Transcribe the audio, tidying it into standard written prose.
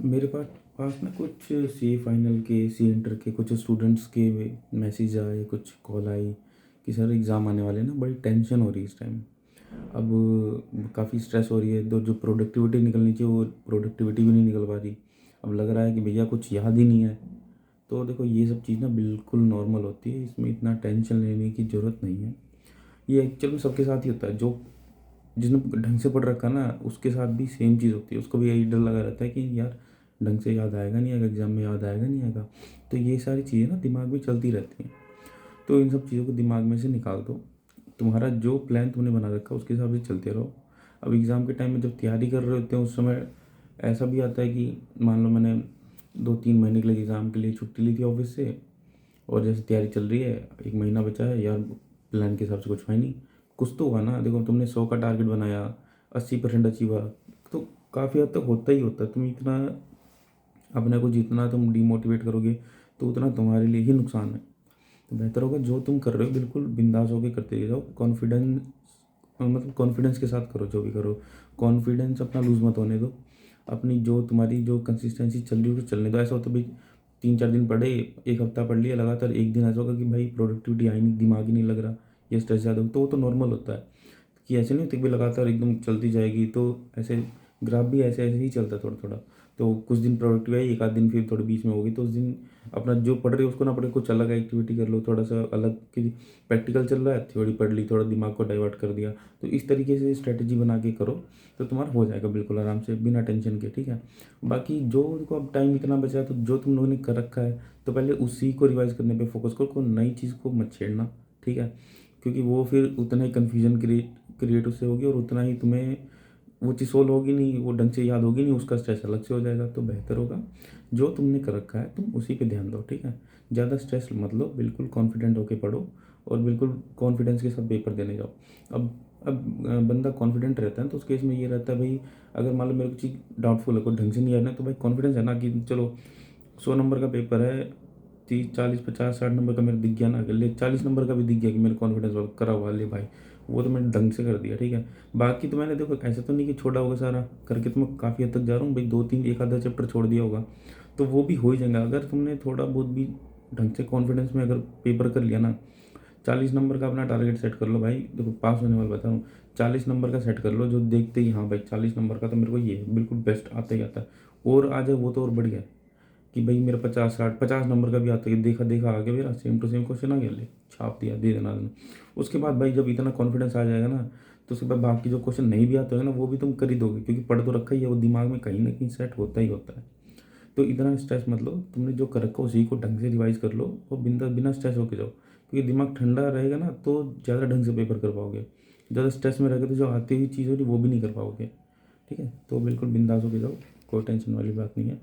मेरे पास ना कुछ सी फाइनल के, सी इंटर के कुछ स्टूडेंट्स के मैसेज आए, कुछ कॉल आई कि सर एग्ज़ाम आने वाले हैं ना, बड़ी टेंशन हो रही है इस टाइम। अब काफ़ी स्ट्रेस हो रही है, तो जो प्रोडक्टिविटी निकलनी चाहिए वो प्रोडक्टिविटी भी नहीं निकल पा रही। अब लग रहा है कि भैया कुछ याद ही नहीं है। तो देखो ये सब चीज़ ना बिल्कुल नॉर्मल होती है, इसमें इतना टेंशन लेने की ज़रूरत नहीं है। ये एक्चुअल में सबके साथ ही होता है। जो जिसने ढंग से पढ़ रखा ना उसके साथ भी सेम चीज़ होती है, उसको भी यही डर लगा रहता है कि यार ढंग से याद आएगा नहीं आएगा, एग्ज़ाम में याद आएगा नहीं आएगा। तो ये सारी चीज़ें ना दिमाग में चलती रहती हैं। तो इन सब चीज़ों को दिमाग में से निकाल दो। तुम्हारा जो प्लान तुमने बना रखा है उसके हिसाब से चलते रहो। अब एग्ज़ाम के टाइम में जब तैयारी कर रहे होते हैं उस समय ऐसा भी आता है कि मान लो मैंने 2-3 महीने के लिए एग्ज़ाम के लिए छुट्टी ली थी ऑफिस से, और जैसे तैयारी चल रही है, 1 महीना बचा है यार, प्लान के हिसाब से कुछ है नहीं। कुछ तो हुआ ना, देखो तुमने 100 का टारगेट बनाया, 80% अचीव हुआ, तो काफ़ी हद तक होता ही होता है। तुम इतना अपने को जितना तुम डीमोटिवेट करोगे तो उतना तुम्हारे लिए ही नुकसान है। तो बेहतर होगा जो तुम कर रहे हो बिल्कुल बिंदास होकर करते जाओ। कॉन्फिडेंस के साथ करो जो भी करो। कॉन्फिडेंस अपना लूज़ मत होने दो। अपनी जो तुम्हारी जो कंसिस्टेंसी चल रही है उसको चलने दो। ऐसा होता है भाई 3-4 दिन पढ़े, एक हफ्ता पढ़ लिया लगातार, एक दिन ऐसा होगा कि भाई प्रोडक्टिविटी आई नहीं, दिमाग ही नहीं लग रहा, ये स्ट्रेस ज़्यादा हो, तो वो तो नॉर्मल होता है। कि ऐसे नहीं होती कि भाई लगातार एकदम चलती जाएगी, तो ऐसे ग्राफ भी ऐसे ऐसे ही चलता है थोड़ा थोड़ा। तो कुछ दिन प्रोडक्टिव आई, एक आध दिन फिर थोड़ी बीच में होगी, तो उस दिन अपना जो पढ़ रहे हो उसको ना पढ़े, कुछ अलग एक्टिविटी कर लो, थोड़ा सा अलग की प्रैक्टिकल चल रहा है, थ्योरी पढ़ ली, थोड़ा दिमाग को डाइवर्ट कर दिया। तो इस तरीके से स्ट्रेटजी बना के करो तो तुम्हारा हो जाएगा बिल्कुल आराम से, बिना टेंशन के, ठीक है। बाकी जो देखो अब टाइम इतना बचा है, तो जो तुम लोगों ने कर रखा है तो पहले उसी को रिवाइज करने पे फोकस करो, कोई नई चीज़ को मत छेड़ना, ठीक है। क्योंकि वो फिर उतना ही कन्फ्यूजन क्रिएट उससे होगी, और उतना ही तुम्हें वो चीज़ सोल्व होगी नहीं, वो ढंग से याद होगी नहीं, उसका स्ट्रेस अलग से हो जाएगा। तो बेहतर होगा जो तुमने कर रखा है तुम उसी पे ध्यान दो, ठीक है। ज़्यादा स्ट्रेस मत लो, बिल्कुल कॉन्फिडेंट होके पढ़ो, और बिल्कुल कॉन्फिडेंस के साथ पेपर देने जाओ। अब बंदा कॉन्फिडेंट रहता है तो उस केस में ये रहता है भाई, अगर मान लो मेरे को चीज़ डाउटफुल है, कोई ढंग से नहीं आया ना, तो भाई कॉन्फिडेंस है ना कि चलो 100 नंबर का पेपर है, 30, 40, 50, 60 नंबर का मेरे दिख गया ना, ले 40 नंबर का भी दिख गया कि मेरे कॉन्फिडेंस वाला करा हुआ, ले भाई वो तो मैंने ढंग से कर दिया, ठीक है। बाकी तो मैंने देखो ऐसा तो नहीं कि छोड़ा होगा सारा करके, तो मैं काफ़ी हद तक जा रहा हूँ भाई, 2-3 एक आधा चैप्टर छोड़ दिया होगा, तो वो भी हो ही जाएगा अगर तुमने थोड़ा बहुत भी ढंग से कॉन्फिडेंस में अगर पेपर कर लिया ना। 40 नंबर का अपना टारगेट सेट कर लो भाई, देखो पास होने वाला बता रहा हूँ। 40 नंबर का सेट कर लो, जो देखते ही हाँ भाई 40 नंबर का तो मेरे को ये है, बिल्कुल बेस्ट आता ही आता है। और आ जाए वो तो और बढ़िया है कि भाई मेरा 50-60 50 नंबर का भी आता है, देखा देखा आ गया मेरा, सेम टू सेम क्वेश्चन आ गया, ले छाप दिया, दे देना देना। उसके बाद भाई जब इतना कॉन्फिडेंस आ जाएगा ना, तो उसके बाद बाकी जो क्वेश्चन नहीं भी आते हैं ना वो भी तुम कर ही दोगे, क्योंकि पढ़ तो रखा ही है, वो दिमाग में कहीं ना कहीं सेट होता ही होता है। तो इतना स्ट्रेस मत लो, तुमने जो कर रखा उसी को ढंग से रिवाइज कर लो, और बिना बिना स्ट्रेस होके जाओ, क्योंकि दिमाग ठंडा रहेगा ना तो ज़्यादा ढंग से पेपर कर पाओगे। ज़्यादा स्ट्रेस में रहेगा तो जो आती हुई चीज़ होगी वो भी नहीं कर पाओगे, ठीक है। तो बिल्कुल बिंदास होके जाओ, कोई टेंशन वाली बात नहीं है।